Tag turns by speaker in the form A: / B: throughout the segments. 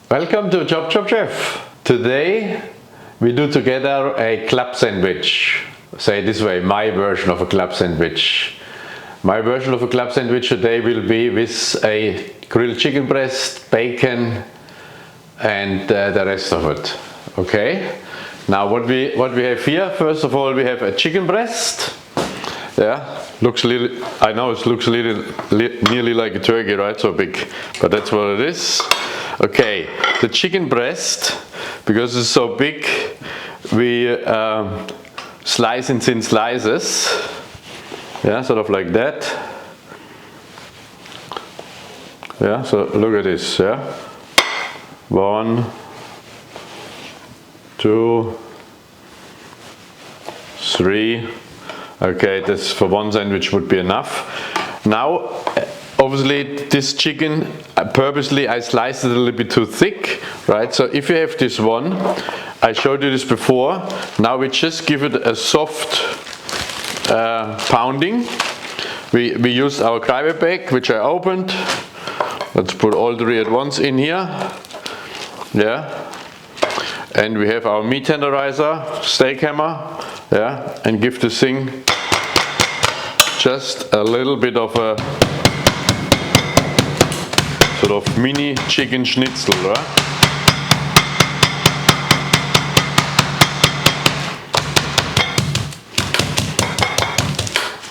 A: Welcome to ChopChopChef. Today we do together a club sandwich. Say it this way, my version of a club sandwich. My version of a club sandwich today will be with a grilled chicken breast, bacon and the rest of it. Okay? Now what we have here, first of all we have a chicken breast. Yeah, looks a little, I know it looks a little nearly like a turkey, right? So big, but that's what it is. Okay, the chicken breast, because it's so big, we slice in thin slices. Yeah, sort of like that. Yeah, so look at this. Yeah, 1, 2, 3. Okay, this for one sandwich would be enough. Now, obviously, this chicken, purposely I sliced it a little bit too thick, right? So if you have this one, I showed you this before. Now we just give it a soft pounding. We used our gravy bag, which I opened. Let's put all 3 at once in here. Yeah. And we have our meat tenderizer, steak hammer. Yeah. And give this thing just a little bit of a sort of mini chicken schnitzel, right?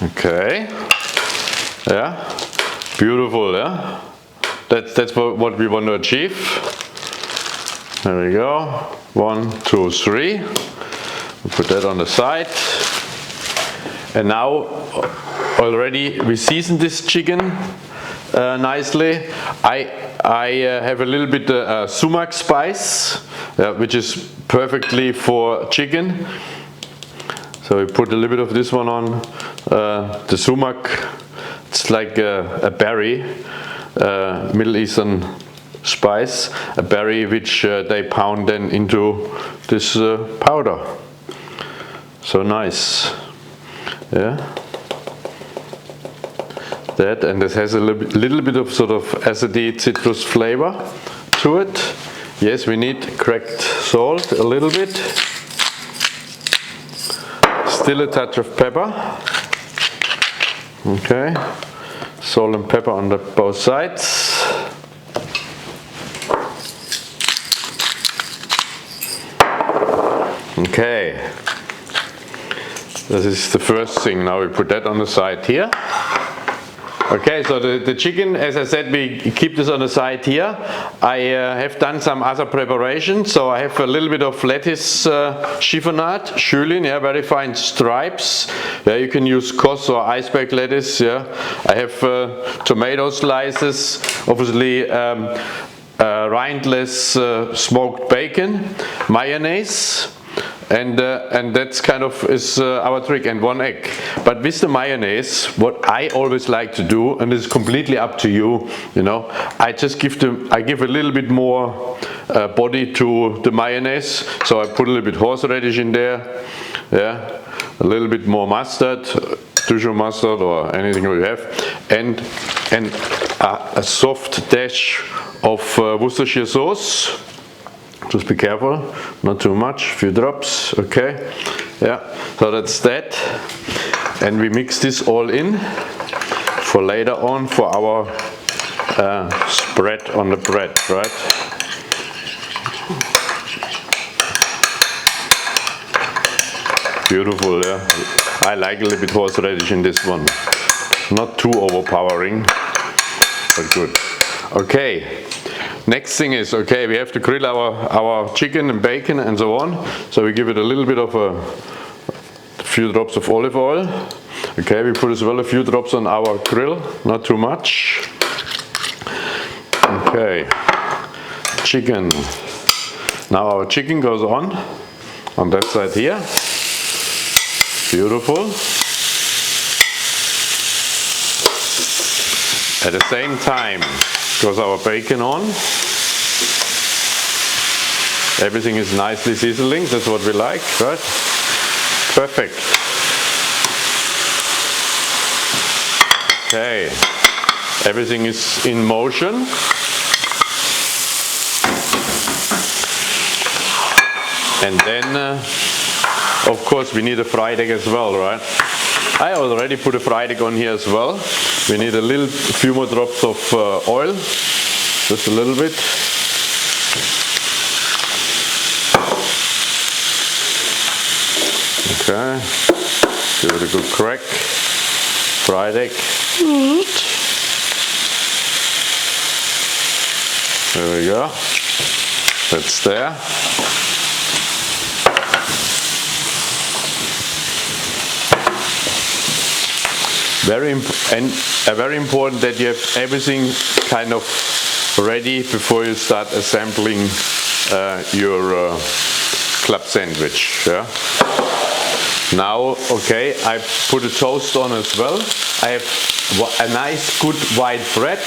A: Okay. Yeah. Beautiful, yeah. That's what we want to achieve. There we go. 1, 2, 3. We'll put that on the side. And now already we seasoned this chicken nicely. I have a little bit sumac spice, which is perfectly for chicken. So we put a little bit of this one on. The sumac, it's like a berry, Middle Eastern spice, a berry which they pound then into this powder. So nice. Yeah. That, and this has a little bit of sort of acidy citrus flavor to it. Yes, we need cracked salt a little bit. Still a touch of pepper. Okay. Salt and pepper on both sides. Okay. This is the first thing. Now we put that on the side here. Okay, so the chicken, as I said, we keep this on the side here. I have done some other preparations. So I have a little bit of lettuce chiffonade, Schülin, yeah, very fine stripes. Yeah, you can use Kos or iceberg lettuce. Yeah, I have tomato slices, obviously rindless smoked bacon, mayonnaise. And that's kind of is our trick, and 1 egg. But with the mayonnaise, what I always like to do, and it's completely up to you, you know, I give a little bit more body to the mayonnaise. So I put a little bit horseradish in there, yeah, a little bit more mustard, Dijon mustard or anything you have, and a soft dash of Worcestershire sauce. Just be careful, not too much, few drops, okay. Yeah, so that's that. And we mix this all in for later on for our spread on the bread, right? Beautiful, yeah. I like a little bit horseradish in this one. Not too overpowering, but good. Okay. Next thing is, okay, we have to grill our chicken and bacon and so on. So we give it a little bit of a few drops of olive oil. Okay, we put as well a few drops on our grill, not too much. Okay, chicken. Now our chicken goes on that side here. Beautiful. At the same time goes our bacon on. Everything is nicely sizzling, that's what we like, right? Perfect. Okay, everything is in motion. And then, of course, we need a fried egg as well, right? I already put a fried egg on here as well. We need a few more drops of oil, just a little bit. Okay, give it a good crack. Fried egg. There we go. That's there. Very important that you have everything kind of ready before you start assembling your club sandwich. Yeah? Now, okay, I put a toast on as well. I have a nice good white bread,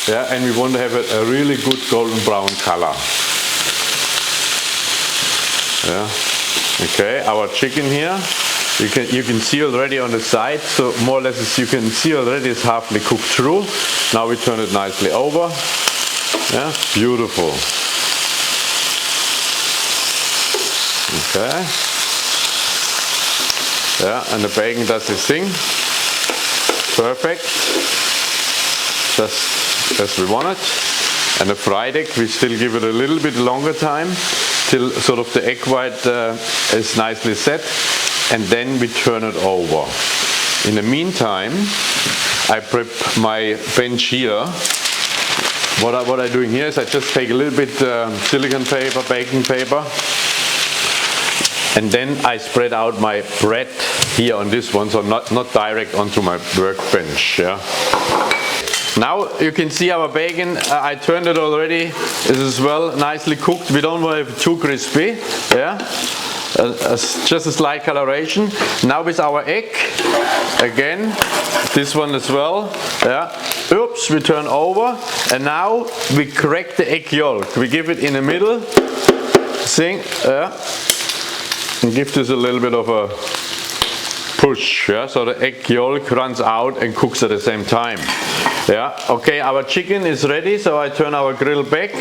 A: yeah, and we want to have a really good golden brown color. Yeah. Okay, our chicken here, you can see already on the side, so more or less as you can see already it's halfly cooked through. Now we turn it nicely over. Yeah, beautiful. Okay. Yeah, and the bacon does its thing. Perfect. Just as we want it. And the fried egg, we still give it a little bit longer time till sort of the egg white is nicely set, and then we turn it over. In the meantime, I prep my bench here. What I'm doing here is I just take a little bit silicone paper, baking paper, and then I spread out my bread here on this one, so not direct onto my workbench. Yeah. Now you can see our bacon, I turned it already, this is well nicely cooked. We don't want to have it too crispy, yeah? Just a slight coloration. Now with our egg, again, this one as well, yeah? Oops, we turn over, and now we crack the egg yolk. We give it in the middle, thing, yeah? And give this a little bit of a push, yeah? So the egg yolk runs out and cooks at the same time. Yeah, okay, our chicken is ready, so I turn our grill back.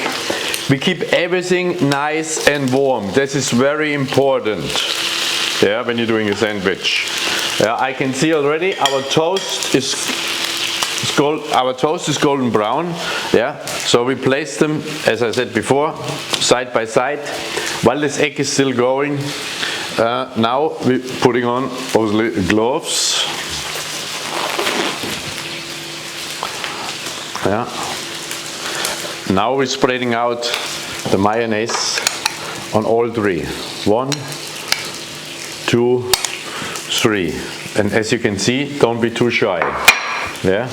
A: We keep everything nice and warm. This is very important, yeah, when you're doing a sandwich. Yeah, I can see already our toast is golden brown. Yeah, so we place them, as I said before, side by side, while this egg is still going. Now we're putting on obviously gloves. Yeah. Now we're spreading out the mayonnaise on all three. 1, 2, 3. And as you can see, don't be too shy. Yeah.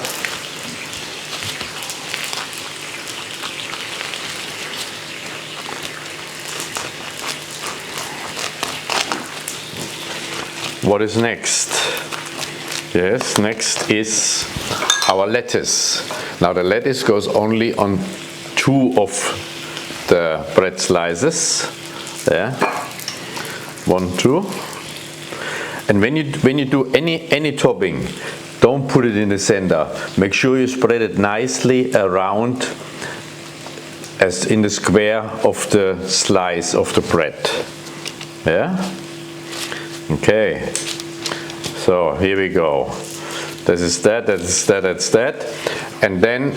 A: What is next? Yes, next is our lettuce. Now the lettuce goes only on 2 of the bread slices. Yeah. 1, 2. And when you do any topping, don't put it in the center. Make sure you spread it nicely around, as in the square of the slice of the bread. Yeah. Okay. So here we go. This is that, that's that, that's that. And then,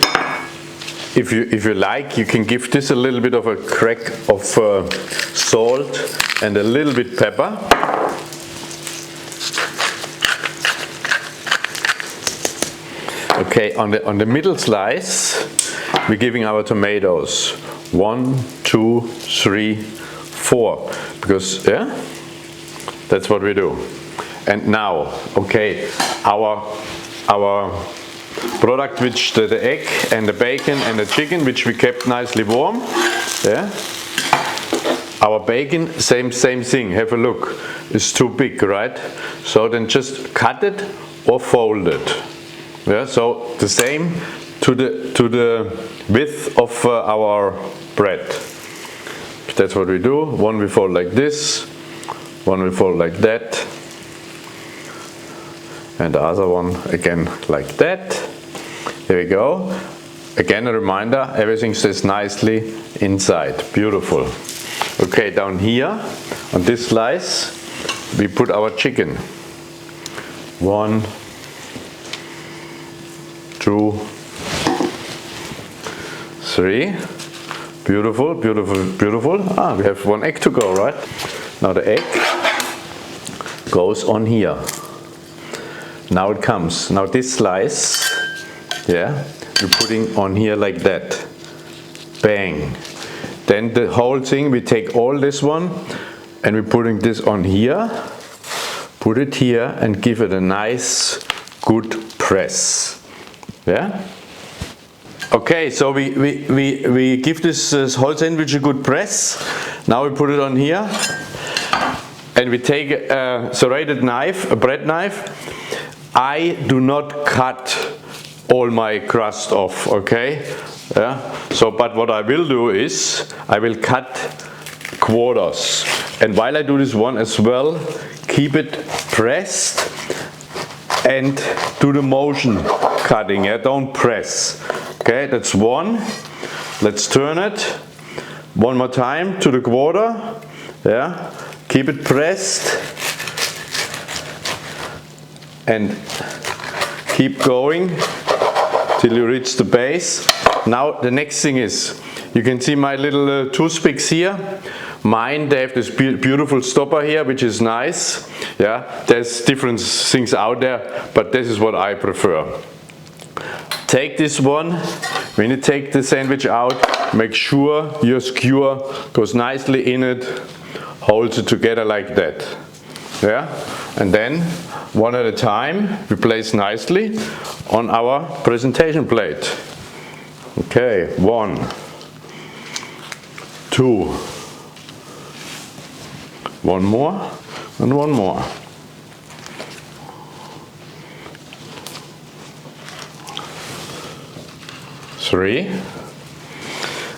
A: if you like, you can give this a little bit of a crack of salt and a little bit pepper. Okay, on the middle slice, we're giving our tomatoes. 1, 2, 3, 4. Because, yeah, that's what we do. And now, okay, our product, which the egg and the bacon and the chicken, which we kept nicely warm. Yeah. Our bacon, same thing. Have a look. It's too big, right? So then just cut it or fold it. Yeah. So the same to the width of our bread. That's what we do. One we fold like this. One we fold like that. And the other one again like that. There we go. Again a reminder, everything stays nicely inside. Beautiful. Okay, down here On this slice we put our chicken. 1, 2, 3. Beautiful, beautiful, beautiful. We have 1 egg to go, right? Now the egg goes on here. Now it comes. Now this slice, yeah, you're putting on here like that. Bang. Then the whole thing, we take all this one and we're putting this on here. Put it here and give it a nice, good press. Yeah? Okay, so we give this whole sandwich a good press. Now we put it on here. And we take a serrated knife, a bread knife. I do not cut all my crust off, okay? Yeah. So, but what I will do is, I will cut quarters. And while I do this one as well, keep it pressed and do the motion cutting, yeah? Don't press. Okay, that's 1. Let's turn it. 1 more time to the quarter. Yeah. Keep it pressed and keep going till you reach the base. Now the next thing is, you can see my little toothpicks here. Mine, they have this beautiful stopper here, which is nice. Yeah, there's different things out there, but this is what I prefer. Take this one. When you take the sandwich out, make sure your skewer goes nicely in it. Holds it together like that. Yeah, and then one at a time we place nicely on our presentation plate. Okay, 1, 2, 1 more and 1 more. 3.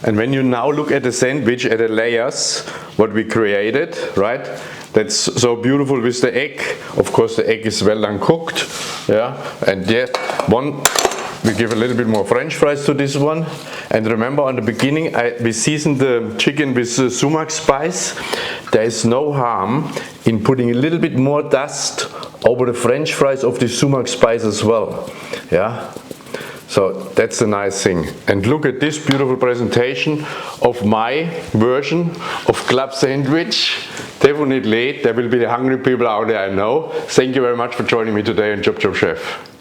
A: And when you now look at the sandwich, at the layers, what we created, right? That's so beautiful with the egg. Of course, the egg is well done cooked. Yeah, and yet we give a little bit more French fries to this one. And remember, on the beginning, we seasoned the chicken with sumac spice. There is no harm in putting a little bit more dust over the French fries of the sumac spice as well. Yeah. So that's a nice thing. And look at this beautiful presentation of my version of club sandwich. Definitely, there will be the hungry people out there, I know. Thank you very much for joining me today on ChopChopChef.